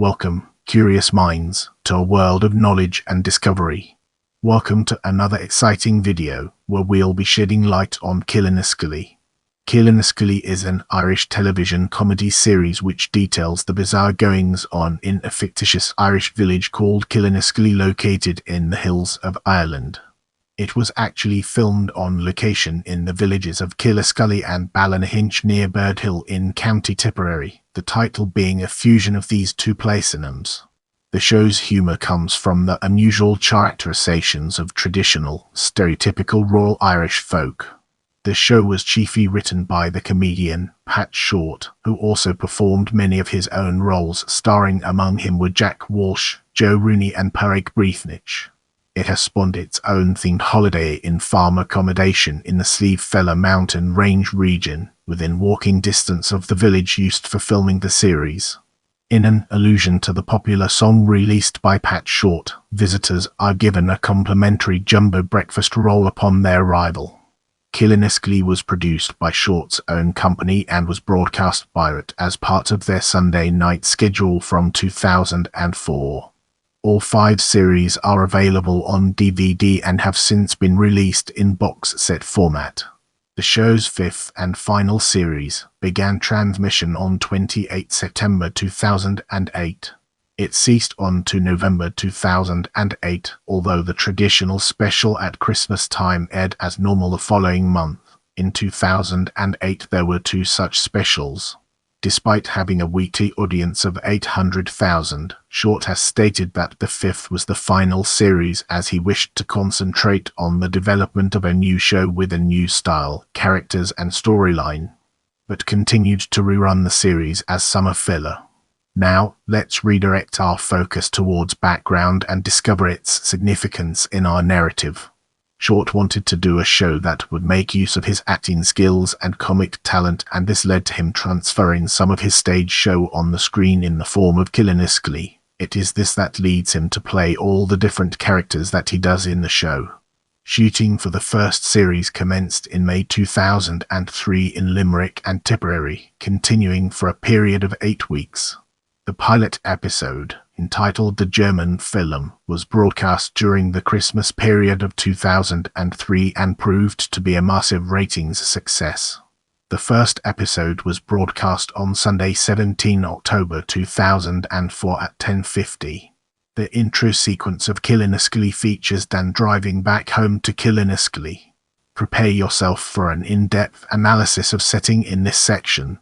Welcome, curious minds, to a world of knowledge and discovery. Welcome to another exciting video, where we'll be shedding light on Killinaskully. Killinaskully is an Irish television comedy series which details the bizarre goings-on in a fictitious Irish village called Killinaskully located in the hills of Ireland. It was actually filmed on location in the villages of Killoscully and Ballinahinch near Birdhill in County Tipperary, the title being a fusion of these two placenames. The show's humour comes from the unusual characterisations of traditional, stereotypical rural Irish folk. The show was chiefly written by the comedian Pat Shortt, who also performed many of his own roles, starring among him were Jack Walsh, Rooney and Páraic Breathnach. It has spawned its own themed holiday in farm accommodation in the Slieve Felim Mountain range region, within walking distance of the village used for filming the series. In an allusion to the popular song released by Pat Shortt, visitors are given a complimentary jumbo breakfast roll upon their arrival. Killinaskully was produced by Shortt's own company and was broadcast by it as part of their Sunday night schedule from 2004. All 5 series are available on DVD and have since been released in box set format. The show's 5th and final series began transmission on 28 September 2008. It ceased on to November 2008, although the traditional special at Christmas time aired as normal the following month. In 2008 there were 2 such specials. Despite having a weekly audience of 800,000, Shortt has stated that the 5th was the final series as he wished to concentrate on the development of a new show with a new style, characters and storyline, but continued to rerun the series as summer filler. Now, let's redirect our focus towards background and discover its significance in our narrative. Shortt wanted to do a show that would make use of his acting skills and comic talent, and this led to him transferring some of his stage show on the screen in the form of Killinaskully. It is this that leads him to play all the different characters that he does in the show. Shooting for the first series commenced in May 2003 in Limerick and Tipperary, continuing for a period of 8 weeks. The pilot episode, entitled The German Film, was broadcast during the Christmas period of 2003 and proved to be a massive ratings success. The first episode was broadcast on Sunday 17 October 2004 at 10:50. The intro sequence of Killinaskully features Dan driving back home to Killinaskully. Prepare yourself for an in-depth analysis of setting in this section.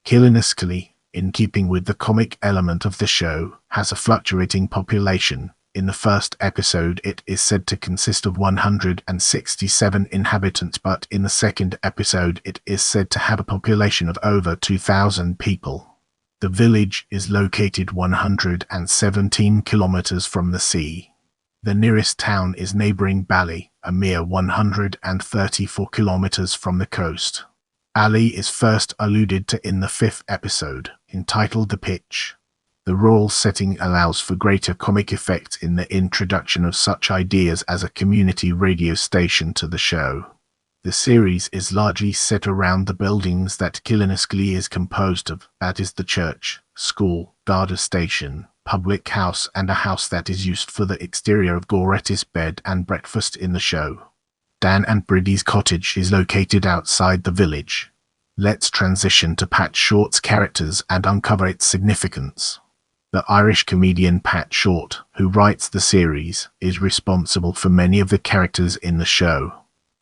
Killinaskully, in keeping with the comic element of the show, has a fluctuating population. In the first episode it is said to consist of 167 inhabitants, but in the second episode it is said to have a population of over 2,000 people. The village is located 117 kilometers from the sea. The nearest town is neighboring Bally, a mere 134 kilometers from the coast. Ali is first alluded to in the 5th episode, entitled The Pitch. The rural setting allows for greater comic effect in the introduction of such ideas as a community radio station to the show. The series is largely set around the buildings that Killinaskully is composed of, that is the church, school, guard station, public house and a house that is used for the exterior of Goretti's bed and breakfast in the show. Dan and Bridie's cottage is located outside the village. Let's transition to Pat Shortt's characters and uncover its significance. The Irish comedian Pat Shortt, who writes the series, is responsible for many of the characters in the show.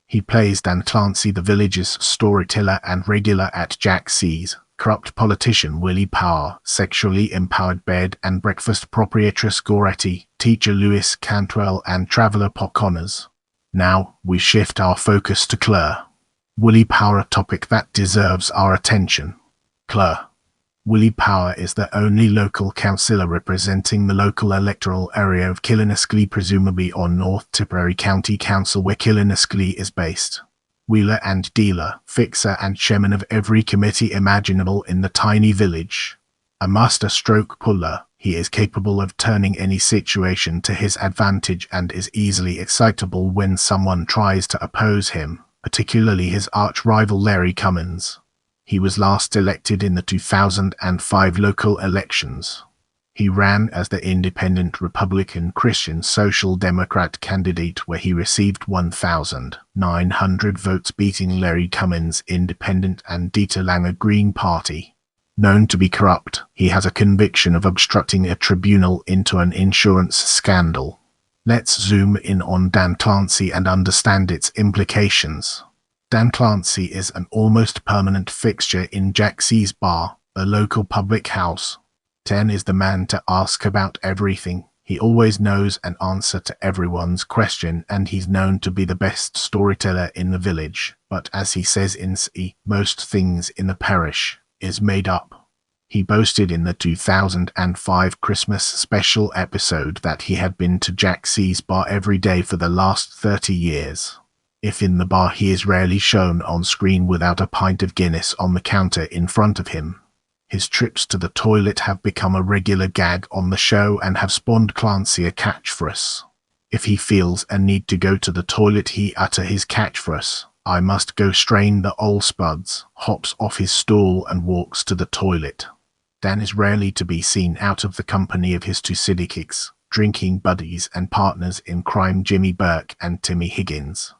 He plays Dan Clancy, the village's storyteller and regular at Jack C's, corrupt politician Willie Power, sexually empowered bed and breakfast proprietress Goretti, teacher Lewis Cantwell and traveller Pock Connors. Now, we shift our focus to Clare. Willie Power, a topic that deserves our attention. Clare. Willie Power is the only local councillor representing the local electoral area of Killinaskully, presumably on North Tipperary County Council where Killinaskully is based. Wheeler and dealer, fixer and chairman of every committee imaginable in the tiny village. A master stroke puller, he is capable of turning any situation to his advantage and is easily excitable when someone tries to oppose him, particularly his arch-rival Larry Cummins. He was last elected in the 2005 local elections. He ran as the independent Republican Christian Social Democrat candidate where he received 1,900 votes, beating Larry Cummins' Independent and Dieter Langer Green Party. Known to be corrupt, he has a conviction of obstructing a tribunal into an insurance scandal. Let's zoom in on Dan Clancy and understand its implications. Dan Clancy is an almost permanent fixture in Jack C's Bar, a local public house. Dan is the man to ask about everything. He always knows an answer to everyone's question, and he's known to be the best storyteller in the village. But as he says in C, most things in the parish is made up. He boasted in the 2005 Christmas special episode that he had been to Jack C's Bar every day for the last 30 years. If in the bar, he is rarely shown on screen without a pint of Guinness on the counter in front of him. His trips to the toilet have become a regular gag on the show and have spawned Clancy a catchphrase. If he feels a need to go to the toilet, he utter his catchphrase, "I must go strain the ol' spuds," hops off his stool and walks to the toilet. Dan is rarely to be seen out of the company of his two sidekicks, drinking buddies and partners in crime Jimmy Burke and Timmy Higgins.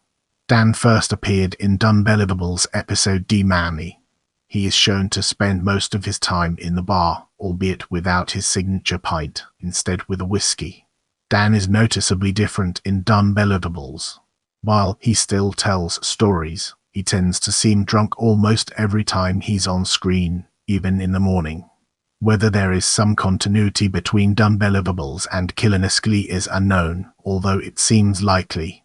Dan first appeared in Dunbelievable's episode D Mammy. He is shown to spend most of his time in the bar, albeit without his signature pint, instead with a whiskey. Dan is noticeably different in Dunbelievables. While he still tells stories, he tends to seem drunk almost every time he's on screen, even in the morning. Whether there is some continuity between Dunbelievables and Killinaskully is unknown, although it seems likely.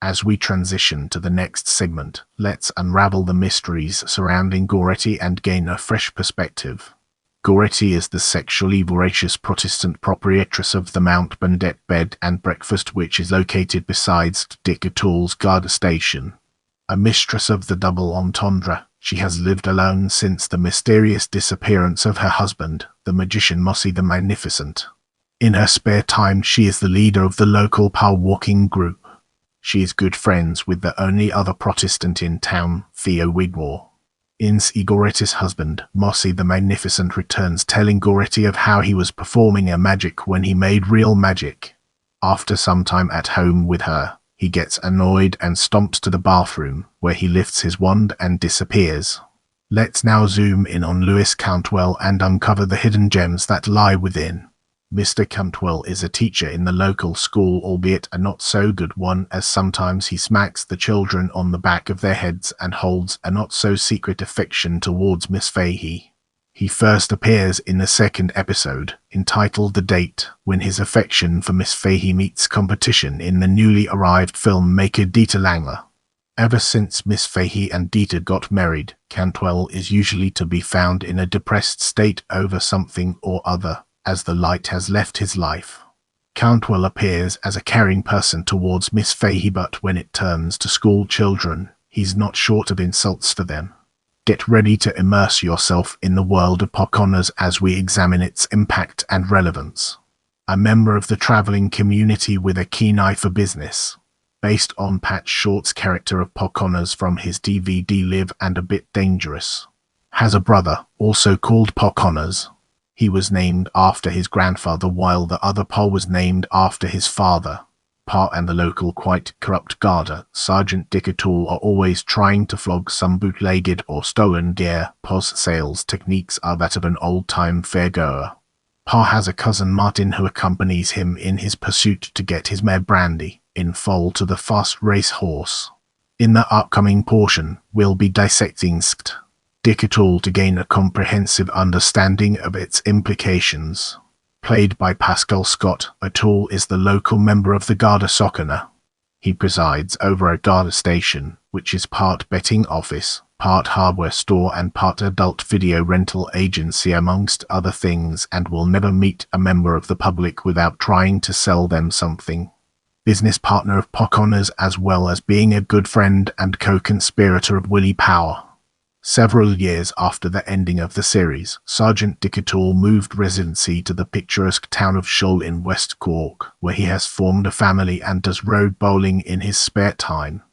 As we transition to the next segment, let's unravel the mysteries surrounding Goretti and gain a fresh perspective. Goretti is the sexually voracious Protestant proprietress of the Mount Bernadette Bed and Breakfast, which is located beside Dick O'Toole's Garda Station. A mistress of the double entendre, she has lived alone since the mysterious disappearance of her husband, the magician Mossy the Magnificent. In her spare time, she is the leader of the local power walking group. She is good friends with the only other Protestant in town, Theo Wigmore. Goretti's husband, Mossy the Magnificent, returns telling Goretti of how he was performing a magic when he made real magic. After some time at home with her, he gets annoyed and stomps to the bathroom, where he lifts his wand and disappears. Let's now zoom in on Lewis Cantwell and uncover the hidden gems that lie within. Mr. Cantwell is a teacher in the local school, albeit a not-so-good one, as sometimes he smacks the children on the back of their heads and holds a not-so-secret affection towards Miss Fahey. He first appears in the second episode, entitled The Date, when his affection for Miss Fahey meets competition in the newly arrived filmmaker Dieter Langer. Ever since Miss Fahey and Dieter got married, Cantwell is usually to be found in a depressed state over something or other, as the light has left his life. Cantwell appears as a caring person towards Miss Fahey, but when it turns to school children, he's not short of insults for them. Get ready to immerse yourself in the world of Pocahontas as we examine its impact and relevance. A member of the travelling community with a keen eye for business, based on Pat Shortt's character of Pocahontas from his DVD Live and a Bit Dangerous, has a brother, also called Pocahontas. He was named after his grandfather, while the other Pa was named after his father. Pa and the local quite corrupt Garda, Sergeant Dick O'Toole, are always trying to flog some bootlegged or stolen gear. Pa's sales techniques are that of an old-time fairgoer. Pa has a cousin Martin who accompanies him in his pursuit to get his mare Brandy in foal to the fast race horse. In the upcoming portion, we'll be dissecting Dick O'Toole to gain a comprehensive understanding of its implications. Played by Pascal Scott, O'Toole is the local member of the Garda Socorner. He presides over a Garda station, which is part betting office, part hardware store and part adult video rental agency amongst other things, and will never meet a member of the public without trying to sell them something. Business partner of Pocahontas, as well as being a good friend and co-conspirator of Willie Power. Several years after the ending of the series, Sergeant Dick O'Toole moved residency to the picturesque town of Shull in West Cork, where he has formed a family and does road bowling in his spare time.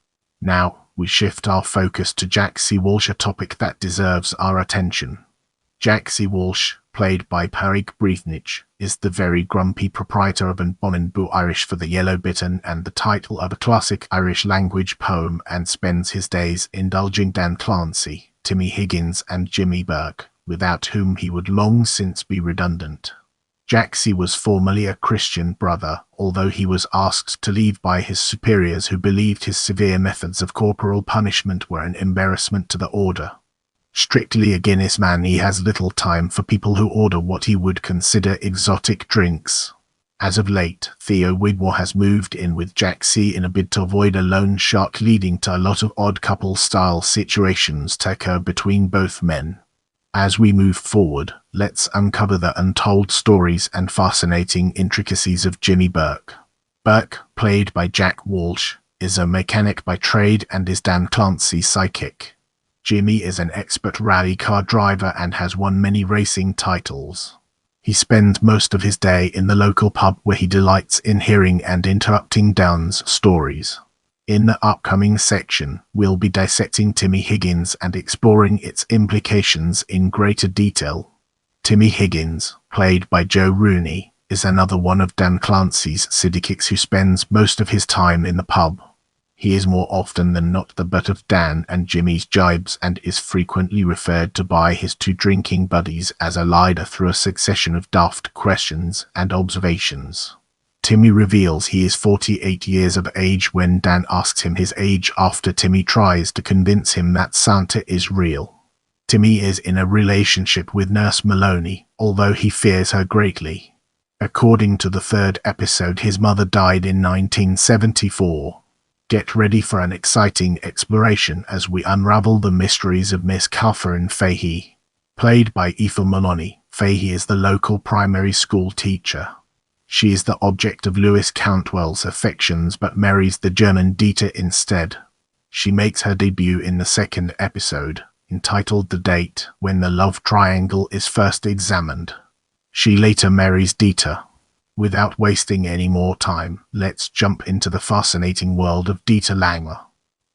Now, we shift our focus to Jack C. Walsh, a topic that deserves our attention. Jack C. Walsh, played by Páraic Breathnach, is the very grumpy proprietor of an Bonanbu Irish for the Yellow Bittern and the title of a classic Irish language poem, and spends his days indulging Dan Clancy, Timmy Higgins and Jimmy Burke, without whom he would long since be redundant. Jaxie was formerly a Christian brother, although he was asked to leave by his superiors who believed his severe methods of corporal punishment were an embarrassment to the order. Strictly a Guinness man, he has little time for people who order what he would consider exotic drinks. As of late, Theo Wigmore has moved in with Jaxie in a bid to avoid a loan shark, leading to a lot of odd couple-style situations to occur between both men. As we move forward, let's uncover the untold stories and fascinating intricacies of Jimmy Burke. Burke, played by Jack Walsh, is a mechanic by trade and is Dan Clancy's sidekick. Jimmy is an expert rally car driver and has won many racing titles. He spends most of his day in the local pub where he delights in hearing and interrupting Dan's stories. In the upcoming section, we'll be dissecting Timmy Higgins and exploring its implications in greater detail. Timmy Higgins, played by Joe Rooney, is another one of Dan Clancy's sidekicks who spends most of his time in the pub. He is more often than not the butt of Dan and Jimmy's jibes and is frequently referred to by his two drinking buddies as a leader through a succession of daft questions and observations. Timmy reveals he is 48 years of age when Dan asks him his age after Timmy tries to convince him that Santa is real. Timmy is in a relationship with Nurse Maloney, although he fears her greatly. According to the third episode, his mother died in 1974. Get ready for an exciting exploration as we unravel the mysteries of Miss Catherine Fahey. Played by Aoife Maloney, Fahey is the local primary school teacher. She is the object of Lewis Cantwell's affections but marries the German Dieter instead. She makes her debut in the second episode, entitled The Date, when the love triangle is first examined. She later marries Dieter. Without wasting any more time, let's jump into the fascinating world of Dieter Langer.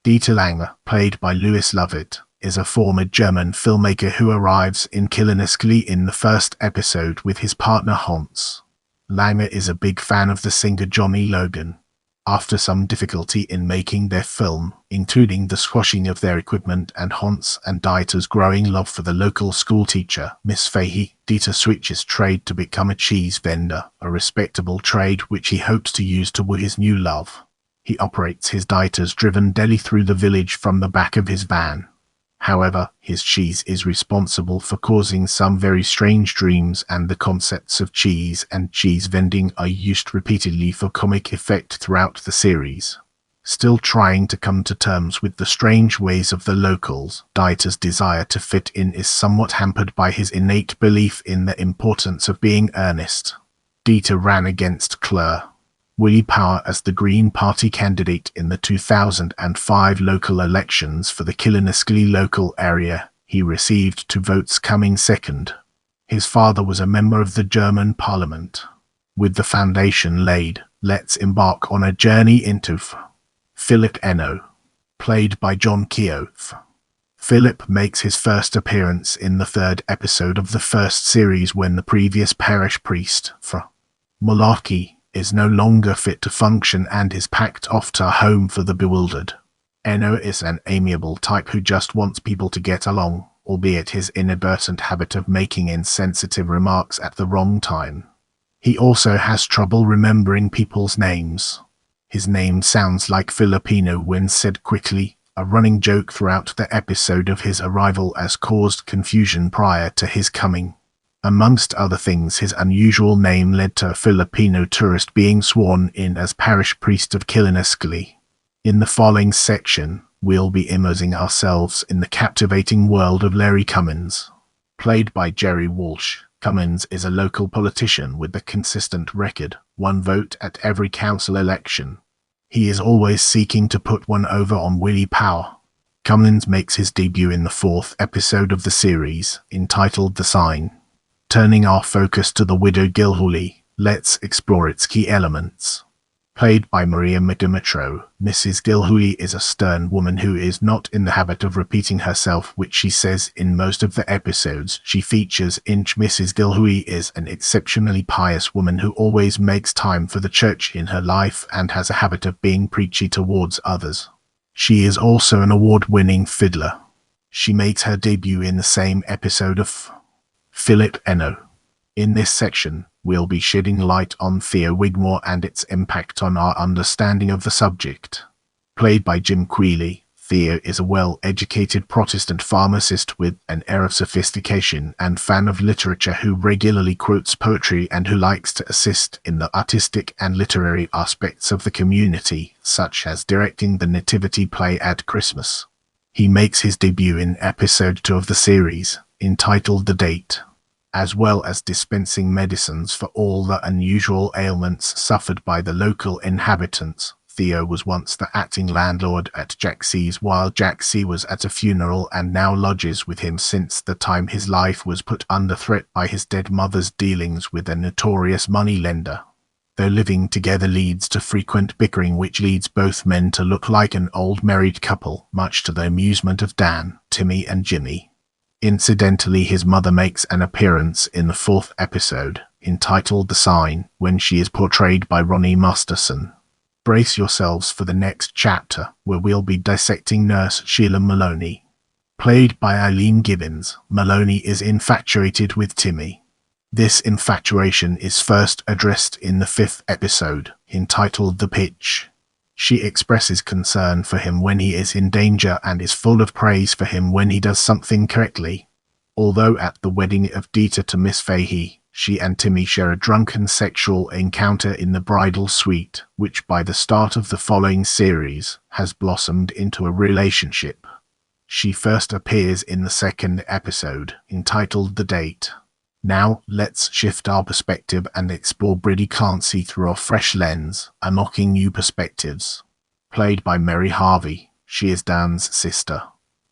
Dieter Langer, played by Louis Lovett, is a former German filmmaker who arrives in Killinaskully in the first episode with his partner Hans. Langer is a big fan of the singer Johnny Logan. After some difficulty in making their film, including the squashing of their equipment and Hans and Dieter's growing love for the local schoolteacher, Miss Fahey, Dieter switches trade to become a cheese vendor, a respectable trade which he hopes to use to woo his new love. He operates his Dieter's driven deli through the village from the back of his van. However, his cheese is responsible for causing some very strange dreams, and the concepts of cheese and cheese vending are used repeatedly for comic effect throughout the series. Still trying to come to terms with the strange ways of the locals, Dieter's desire to fit in is somewhat hampered by his innate belief in the importance of being earnest. Dieter ran against Claire Willie Power as the Green Party candidate in the 2005 local elections for the Killinaskully local area. He received 2 votes, coming second. His father was a member of the German Parliament. With the foundation laid, let's embark on a journey into Philip Eno, played by John Keogh. Philip makes his first appearance in the 3rd episode of the first series when the previous parish priest, Malarkey, is no longer fit to function and is packed off to a home for the bewildered. Eno is an amiable type who just wants people to get along, albeit his inadvertent habit of making insensitive remarks at the wrong time. He also has trouble remembering people's names. His name sounds like Filipino when said quickly, a running joke throughout the episode of his arrival as caused confusion prior to his coming. Amongst other things, his unusual name led to a Filipino tourist being sworn in as parish priest of Killinaskully. In the following section, we'll be immersing ourselves in the captivating world of Larry Cummins. Played by Jerry Walsh, Cummins is a local politician with a consistent record, 1 vote at every council election. He is always seeking to put one over on Willie Power. Cummins makes his debut in the 4th episode of the series, entitled The Sign. Turning our focus to the widow Gilhooly, let's explore its key elements. Played by Maria McDimitro, Mrs. Gilhooly is a stern woman who is not in the habit of repeating herself, which she says in most of the episodes she features in. Mrs. Gilhooly is an exceptionally pious woman who always makes time for the church in her life and has a habit of being preachy towards others. She is also an award-winning fiddler. She makes her debut in the same episode of Philip Eno. In this section, we'll be shedding light on Theo Wigmore and its impact on our understanding of the subject. Played by Jim Queally, Theo is a well-educated Protestant pharmacist with an air of sophistication and fan of literature who regularly quotes poetry and who likes to assist in the artistic and literary aspects of the community, such as directing the nativity play at Christmas. He makes his debut in episode 2 of the series, entitled The Date, as well as dispensing medicines for all the unusual ailments suffered by the local inhabitants. Theo was once the acting landlord at Jack C's while Jack C was at a funeral and now lodges with him since the time his life was put under threat by his dead mother's dealings with a notorious moneylender. Their living together leads to frequent bickering, which leads both men to look like an old married couple, much to the amusement of Dan, Timmy and Jimmy. Incidentally, his mother makes an appearance in the 4th episode, entitled The Sign, when she is portrayed by Ronnie Masterson. Brace yourselves for the next chapter, where we'll be dissecting Nurse Sheila Maloney. Played by Eileen Gibbons, Maloney is infatuated with Timmy. This infatuation is first addressed in the 5th episode, entitled The Pitch. She expresses concern for him when he is in danger and is full of praise for him when he does something correctly. Although at the wedding of Dieter to Miss Fahey, she and Timmy share a drunken sexual encounter in the bridal suite, which by the start of the following series has blossomed into a relationship. She first appears in the 2nd episode, entitled The Date. Now, let's shift our perspective and explore Bridie Clancy through a fresh lens, unlocking new perspectives. Played by Mary Harvey, she is Dan's sister.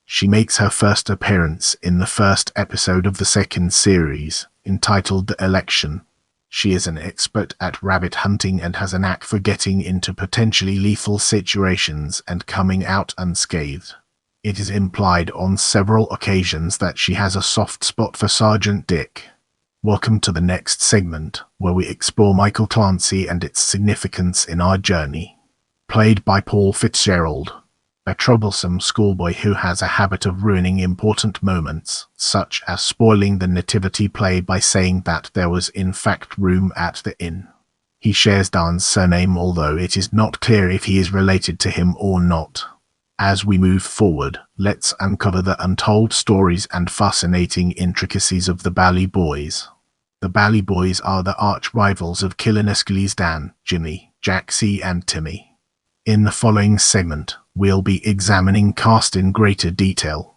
She makes her first appearance in the 1st episode of the 2nd series, entitled The Election. She is an expert at rabbit hunting and has a knack for getting into potentially lethal situations and coming out unscathed. It is implied on several occasions that she has a soft spot for Sergeant Dick. Welcome to the next segment, where we explore Michael Clancy and its significance in our journey. Played by Paul Fitzgerald, a troublesome schoolboy who has a habit of ruining important moments, such as spoiling the nativity play by saying that there was in fact room at the inn. He shares Dan's surname, although it is not clear if he is related to him or not. As we move forward, let's uncover the untold stories and fascinating intricacies of the Bally Boys. The Bally Boys are the arch-rivals of Killinaskully's Dan, Jimmy, Jack C and Timmy. In the following segment, we'll be examining cast in greater detail.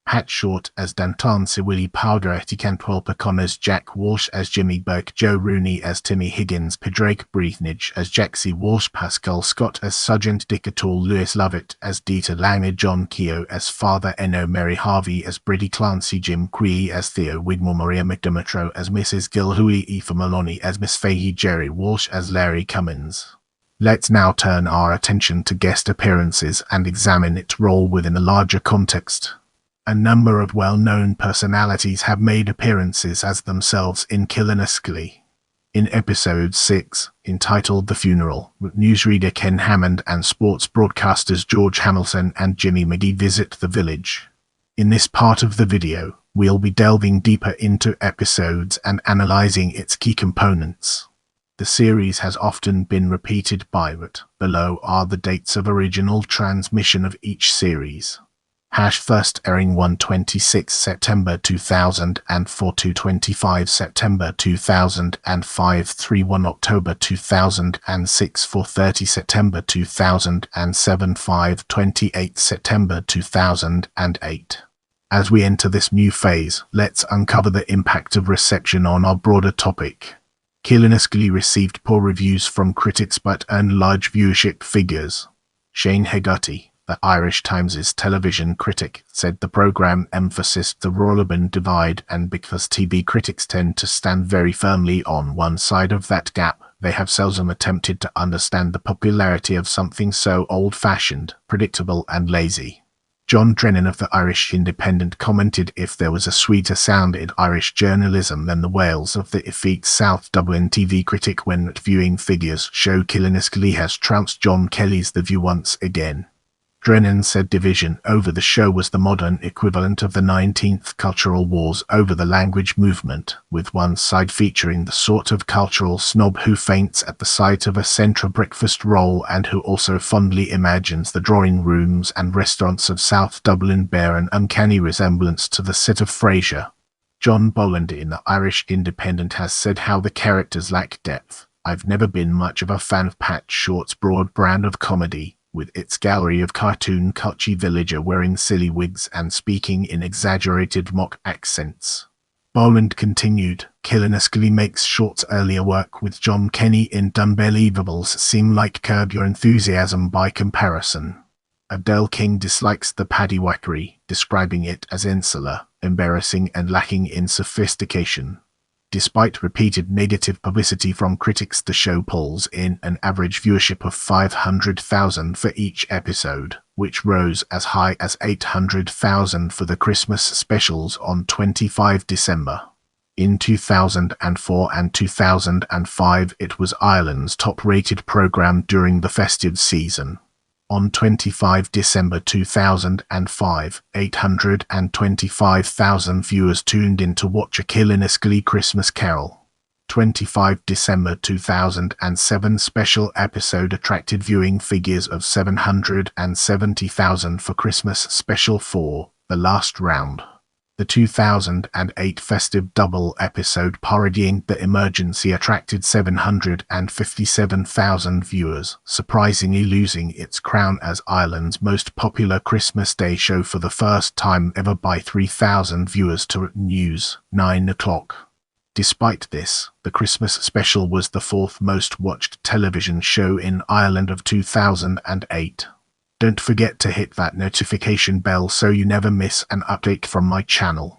Pat Shortt as Dantansi Willie Páraic and Paul Picon as Jack Walsh as Jimmy Burke, Joe Rooney as Timmy Higgins, Páraic Breathnach as Jack C. Walsh, Pascal Scott as Sergeant Dick O'Toole, Lewis Lovett as Dieter Lange, John Keogh as Father Eno, Mary Harvey as Bridie Clancy, Jim Queally as Theo Wigmore, Maria McDimitro as Mrs. Gilhooly, Aoife Maloney as Miss Fahey, Jerry Walsh as Larry Cummins. Let's now turn our attention to guest appearances and examine its role within a larger context. A number of well-known personalities have made appearances as themselves in Killinaskully. In episode 6, entitled The Funeral, newsreader Ken Hammond and sports broadcasters George Hamilton and Jimmy McGee visit the village. In this part of the video, we'll be delving deeper into episodes and analyzing its key components. The series has often been repeated but below are the dates of original transmission of each series. First airing 1/26 September 2004 to 25 September 2005, 3/1 October 2006, 4/30 September 2007, 5/28 September 2008. As we enter this new phase, let's uncover the impact of reception on our broader topic. Killinaskully received poor reviews from critics but earned large viewership figures. Shane Hegarty, the Irish Times' television critic, said the programme emphasised the rural-urban divide, and because TV critics tend to stand very firmly on one side of that gap, they have seldom attempted to understand the popularity of something so old-fashioned, predictable and lazy. John Drennan of the Irish Independent commented, if there was a sweeter sound in Irish journalism than the wails of the effete South Dublin TV critic when viewing figures show Killinaskully has trounced John Kelly's The View once again. Drennan said division over the show was the modern equivalent of the 19th cultural wars over the language movement, with one side featuring the sort of cultural snob who faints at the sight of a central breakfast roll and who also fondly imagines the drawing rooms and restaurants of South Dublin bear an uncanny resemblance to the set of Frasier. John Boland in the Irish Independent has said how the characters lack depth. I've never been much of a fan of Pat Short's broad brand of comedy, with its gallery of cartoon culchy villager wearing silly wigs and speaking in exaggerated mock accents. Boland continued, Killinaskully makes Short's earlier work with John Kenny in Dunbelievables seem like Curb Your Enthusiasm by comparison. Adele King dislikes the paddywhackery, describing it as insular, embarrassing and lacking in sophistication. Despite repeated negative publicity from critics, the show pulls in an average viewership of 500,000 for each episode, which rose as high as 800,000 for the Christmas specials on 25 December. In 2004 and 2005, it was Ireland's top-rated programme during the festive season. On 25 December 2005, 825,000 viewers tuned in to watch A Killinaskully Christmas Carol. 25 December 2007 special episode attracted viewing figures of 770,000 for Christmas Special 4, The Last Round. The 2008 festive double episode parodying the emergency attracted 757,000 viewers, surprisingly losing its crown as Ireland's most popular Christmas Day show for the first time ever by 3,000 viewers to News 9 o'clock. Despite this, the Christmas special was the fourth most watched television show in Ireland of 2008. Don't forget to hit that notification bell so you never miss an update from my channel.